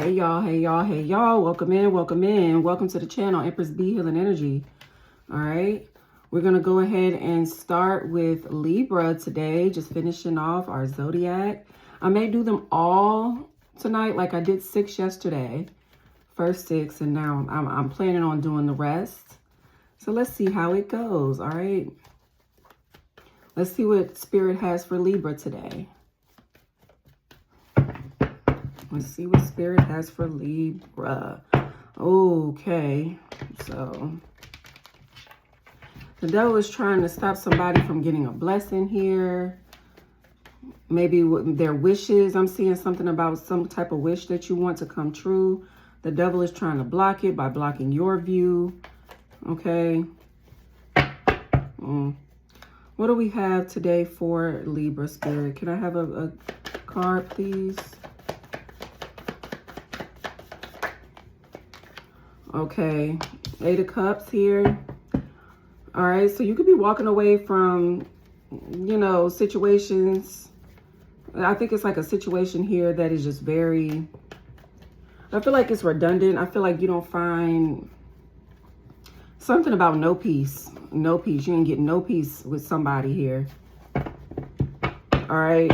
Hey y'all, hey y'all, hey y'all. Welcome in, welcome in. Welcome to the channel, Empress B Healing Energy. All right. We're going to go ahead and start with Libra today. Just finishing off our zodiac. I may do them all tonight like I did 6 yesterday. First 6, and now I'm planning on doing the rest. So let's see how it goes. All right. Let's see what Spirit has for Libra today. Let's see what Spirit has for Libra. Okay, so the devil is trying to stop somebody from getting a blessing here. Maybe with their wishes. I'm seeing something about some type of wish that you want to come true. The devil is trying to block it by blocking your view. Okay. What do we have today for Libra, Spirit? Can I have a card, please? Okay, 8 of Cups here. All right, so you could be walking away from, you know, situations. I think it's like a situation here that is just very, I feel like it's redundant. I feel like you don't find something about no peace. No peace. You ain't getting no peace with somebody here. All right.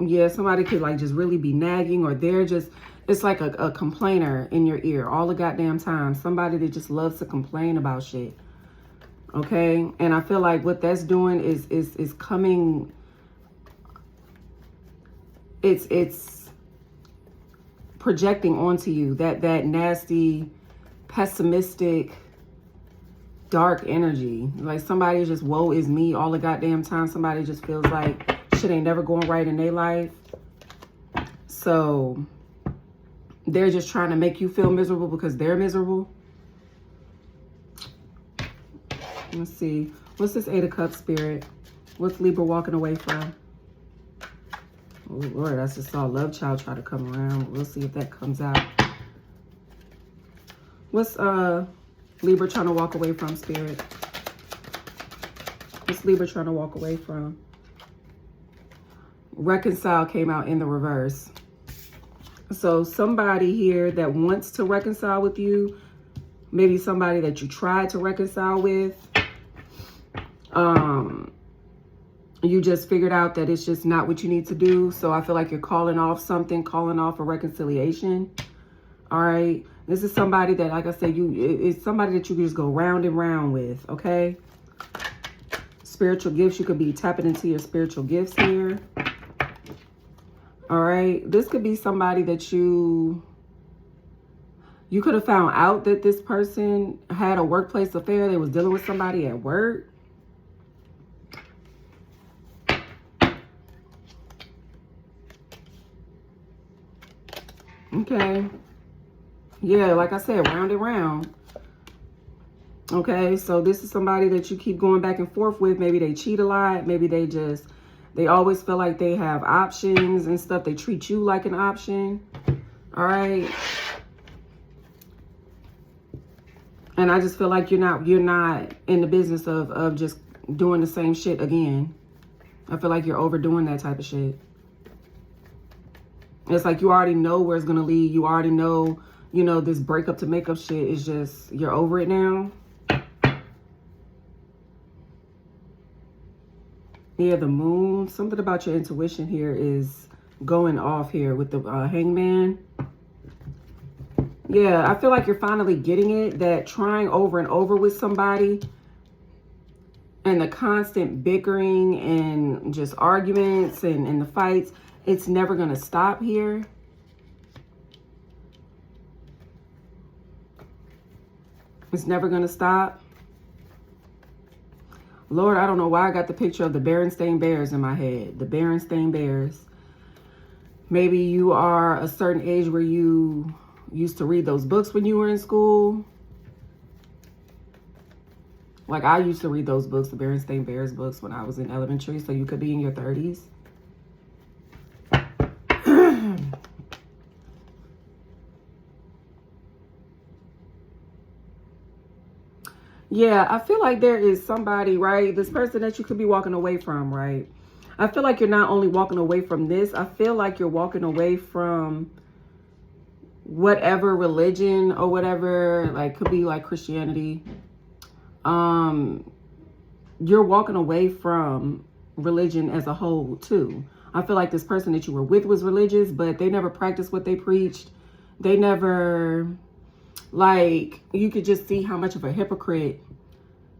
Yeah, somebody could like just really be nagging, or they're just, it's like a complainer in your ear all the goddamn time. Somebody that just loves to complain about shit. Okay? And I feel like what that's doing is coming, it's projecting onto you that nasty, pessimistic, dark energy. Like somebody just woe is me all the goddamn time. Somebody just feels like shit ain't never going right in their life. So they're just trying to make you feel miserable because they're miserable. Let's see. What's this 8 of Cups, Spirit? What's Libra walking away from? Oh, Lord, I just saw Love Child try to come around. We'll see if that comes out. What's Libra trying to walk away from, Spirit? What's Libra trying to walk away from? Reconcile came out in the reverse. So somebody here that wants to reconcile with you, maybe somebody that you tried to reconcile with, you just figured out that it's just not what you need to do. So I feel like you're calling off something, calling off a reconciliation. All right. This is somebody that, like I said, it's somebody that you can just go round and round with. Okay. Spiritual gifts. You could be tapping into your spiritual gifts here. All right. This could be somebody that you could have found out that this person had a workplace affair. They was dealing with somebody at work. Okay. Yeah, like I said, round and round. Okay, so this is somebody that you keep going back and forth with. Maybe they cheat a lot. Maybe they always feel like they have options and stuff. They treat you like an option. All right. And I just feel like you're not in the business of just doing the same shit again. I feel like you're overdoing that type of shit. It's like you already know where it's going to lead. You already know, you know, this breakup to makeup shit is just, you're over it now. Yeah, the moon. Something about your intuition here is going off here with the hangman. Yeah, I feel like you're finally getting it, that trying over and over with somebody and the constant bickering and just arguments and the fights, it's never going to stop here. It's never going to stop. Lord, I don't know why I got the picture of the Berenstain Bears in my head. The Berenstain Bears. Maybe you are a certain age where you used to read those books when you were in school. Like I used to read those books, the Berenstain Bears books, when I was in elementary. So you could be in your 30s. Yeah, I feel like there is somebody, right? This person that you could be walking away from, right? I feel like you're not only walking away from this, I feel like you're walking away from whatever religion or whatever, like could be like Christianity. You're walking away from religion as a whole too. I feel like this person that you were with was religious, but they never practiced what they preached. They never, like, you could just see how much of a hypocrite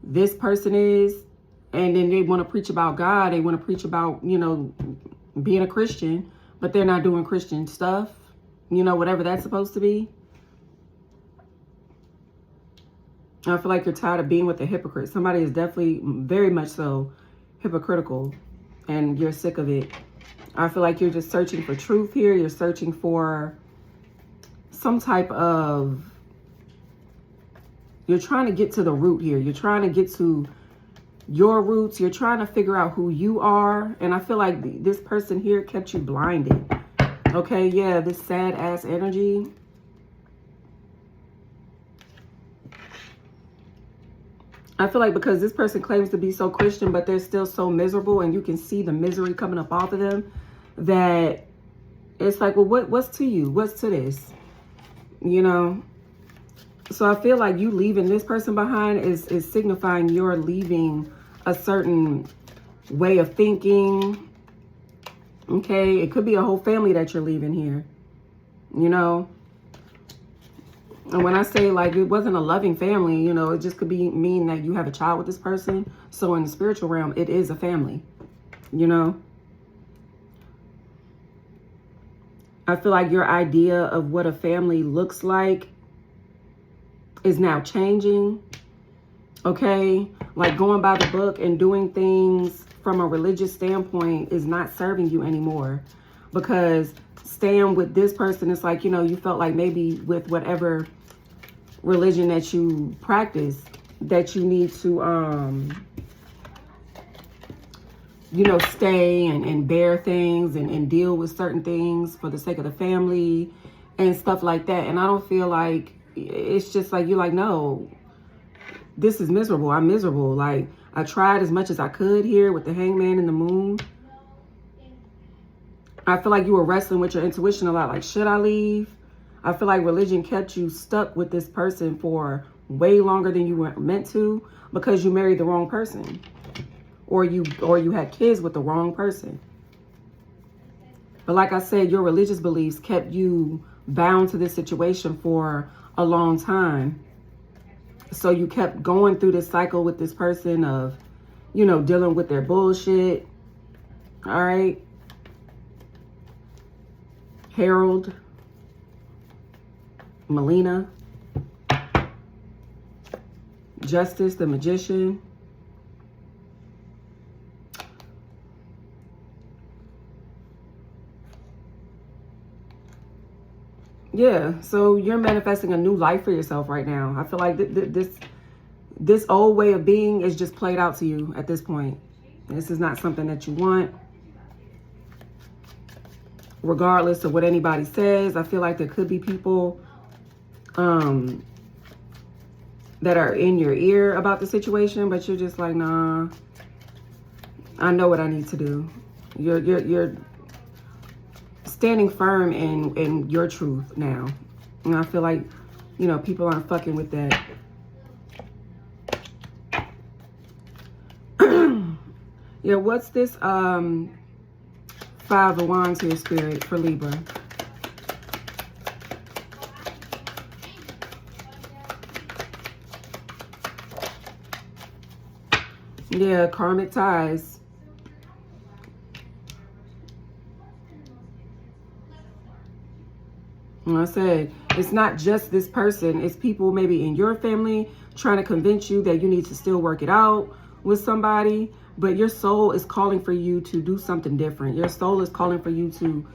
this person is. And then they want to preach about God. They want to preach about, you know, being a Christian, but they're not doing Christian stuff. You know, whatever that's supposed to be. I feel like you're tired of being with a hypocrite. Somebody is definitely very much so hypocritical, and you're sick of it. I feel like you're just searching for truth here. You're searching for some type of, you're trying to get to the root here. You're trying to get to your roots. You're trying to figure out who you are. And I feel like this person here kept you blinded. Okay, yeah, this sad ass energy. I feel like because this person claims to be so Christian, but they're still so miserable, and you can see the misery coming up off of them, that it's like, well, what's to you? What's to this? You know? So I feel like you leaving this person behind is signifying you're leaving a certain way of thinking. Okay? It could be a whole family that you're leaving here. You know? And when I say like it wasn't a loving family, you know, it just could be mean that you have a child with this person. So in the spiritual realm, it is a family, you know. I feel like your idea of what a family looks like is now changing. Okay. Like going by the book and doing things from a religious standpoint is not serving you anymore, because staying with this person, it's like, you know, you felt like maybe with whatever religion that you practice, that you need to you know, stay and bear things and deal with certain things for the sake of the family and stuff like that. And I don't feel like, it's just like, you're like, no, this is miserable. I'm miserable. Like, I tried as much as I could here with the Hangman and the Moon. I feel like you were wrestling with your intuition a lot. Like, should I leave? I feel like religion kept you stuck with this person for way longer than you were meant to, because you married the wrong person, or you had kids with the wrong person. But like I said, your religious beliefs kept you bound to this situation for a long time. So you kept going through this cycle with this person of, you know, dealing with their bullshit. All right. Harold, Melina, Justice, the Magician. Yeah, so you're manifesting a new life for yourself right now. I feel like this old way of being is just played out to you at this point. This is not something that you want. Regardless of what anybody says, I feel like there could be people that are in your ear about the situation, but you're just like, nah, I know what I need to do. You're standing firm in your truth now. And I feel like, you know, people aren't fucking with that. Yeah, what's this 5 of Wands here, Spirit, for Libra? Yeah, karmic ties. Like I said, it's not just this person. It's people maybe in your family trying to convince you that you need to still work it out with somebody. But your soul is calling for you to do something different. Your soul is calling for you to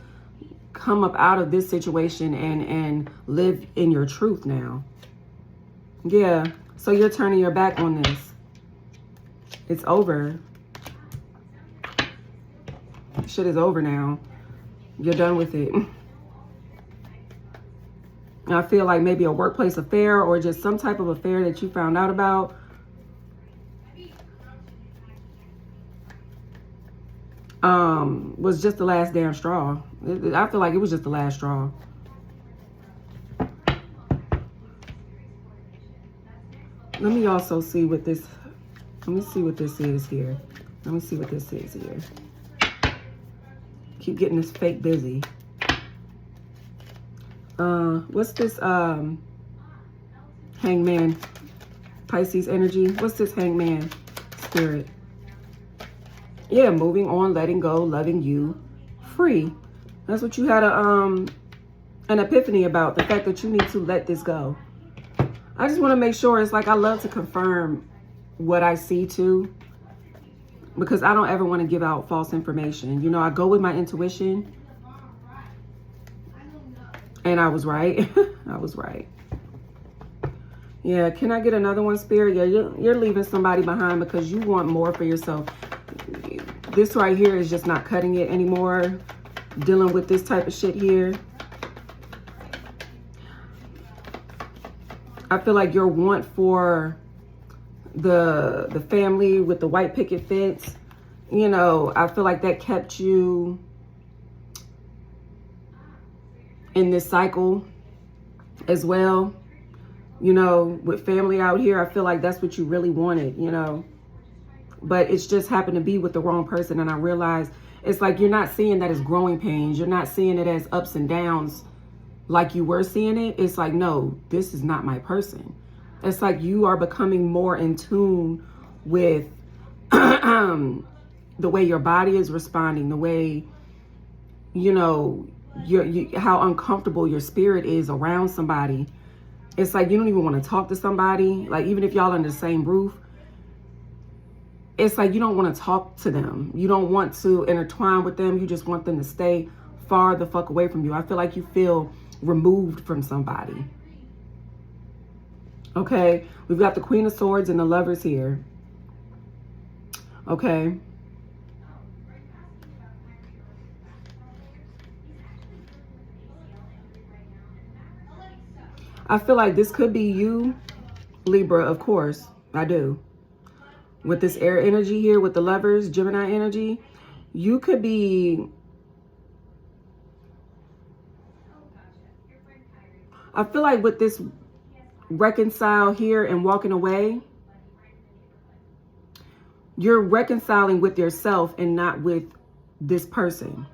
come up out of this situation and live in your truth now. Yeah, so you're turning your back on this. It's over. Shit is over now. You're done with it. I feel like maybe a workplace affair or just some type of affair that you found out about. was just the last damn straw. I feel like it was just the last straw. Let me also see what this, let me see what this is here. Let me see what this is here. Keep getting this fake busy. What's this, Hangman, Pisces energy? What's this Hangman spirit? Yeah, moving on, letting go, loving you, free. That's what you had an epiphany about, the fact that you need to let this go. I just want to make sure, it's like I love to confirm what I see too, because I don't ever want to give out false information. You know, I go with my intuition, and I was right. I was right. Yeah, can I get another one, Spirit? Yeah, you're leaving somebody behind because you want more for yourself. This right here is just not cutting it anymore, dealing with this type of shit here. I feel like your want for the family with the white picket fence, you know, I feel like that kept you in this cycle as well. You know, with family out here, I feel like that's what you really wanted, you know. But it's just happened to be with the wrong person. And I realized it's like you're not seeing that as growing pains. You're not seeing it as ups and downs like you were seeing it. It's like, no, this is not my person. It's like you are becoming more in tune with the way your body is responding, the way, you know, how uncomfortable your spirit is around somebody. It's like you don't even want to talk to somebody. Like, even if y'all under the same roof, it's like you don't want to talk to them. You don't want to intertwine with them. You just want them to stay far the fuck away from you. I feel like you feel removed from somebody. Okay, we've got the Queen of Swords and the Lovers here. Okay. I feel like this could be you, Libra, of course. I do. With this air energy here, with the Lovers, Gemini energy, you could be... I feel like with this reconcile here and walking away, you're reconciling with yourself and not with this person.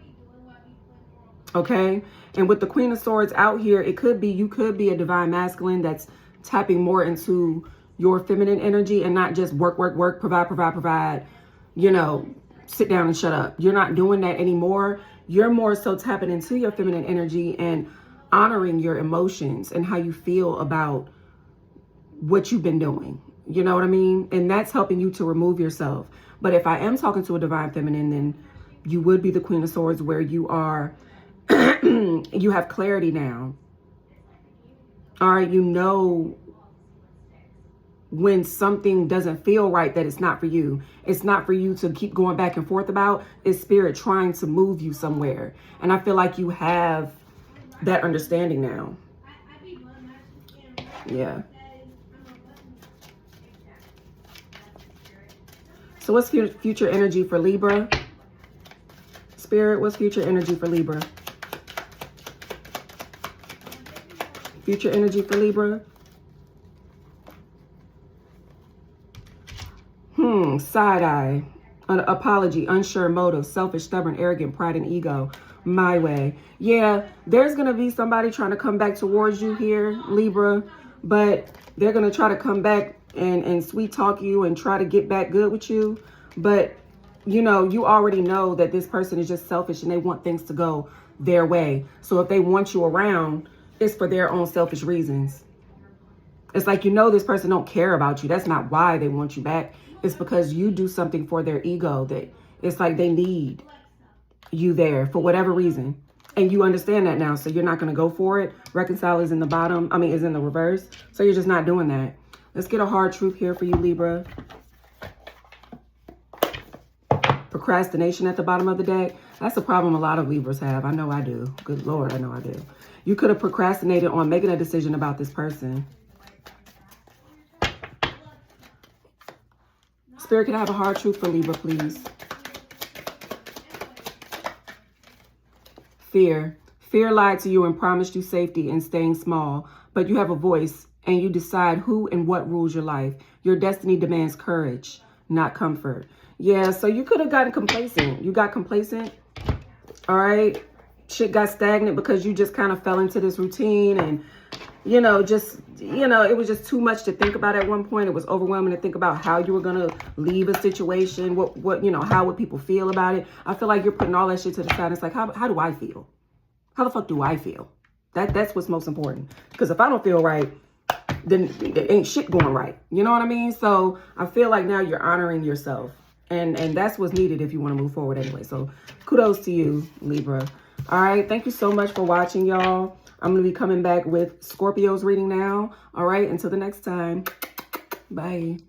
Okay? And with the Queen of Swords out here, it could be, you could be a divine masculine that's tapping more into your feminine energy and not just work, work, work, provide, provide, provide, you know, sit down and shut up. You're not doing that anymore. You're more so tapping into your feminine energy and honoring your emotions and how you feel about what you've been doing. You know what I mean? And that's helping you to remove yourself. But if I am talking to a divine feminine, then you would be the Queen of Swords, where you are, you have clarity now. All right, you know when something doesn't feel right, that it's not for you. It's not for you to keep going back and forth about. It's spirit trying to move you somewhere. And I feel like you have that understanding now. Yeah. So what's future energy for Libra? Spirit, what's future energy for Libra? Future energy for Libra? Side eye, an apology, unsure motive, selfish, stubborn, arrogant, pride, and ego. My way. Yeah, there's going to be somebody trying to come back towards you here, Libra, but they're going to try to come back and sweet talk you and try to get back good with you. But, you know, you already know that this person is just selfish and they want things to go their way. So if they want you around, it's for their own selfish reasons. It's like, you know, this person don't care about you. That's not why they want you back. It's because you do something for their ego, that it's like they need you there for whatever reason. And you understand that now. So you're not going to go for it. Reconcile is in the bottom. I mean, is in the reverse. So you're just not doing that. Let's get a hard truth here for you, Libra. Procrastination at the bottom of the deck. That's a problem a lot of Libras have. I know I do. Good Lord, I know I do. You could have procrastinated on making a decision about this person. Spirit, can I have a hard truth for Libra, please? Fear. Fear lied to you and promised you safety and staying small. But you have a voice and you decide who and what rules your life. Your destiny demands courage, not comfort. Yeah, so you could have gotten complacent. You got complacent. All right. Shit got stagnant because you just kind of fell into this routine and, you know, just, you know, it was just too much to think about at one point. It was overwhelming to think about how you were going to leave a situation. What, you know, how would people feel about it? I feel like you're putting all that shit to the side. It's like, how do I feel? How the fuck do I feel? That's what's most important. Because if I don't feel right, then it ain't shit going right. You know what I mean? So I feel like now you're honoring yourself. And that's what's needed if you want to move forward anyway. So kudos to you, Libra. All right. Thank you so much for watching, y'all. I'm going to be coming back with Scorpio's reading now. All right. Until the next time. Bye.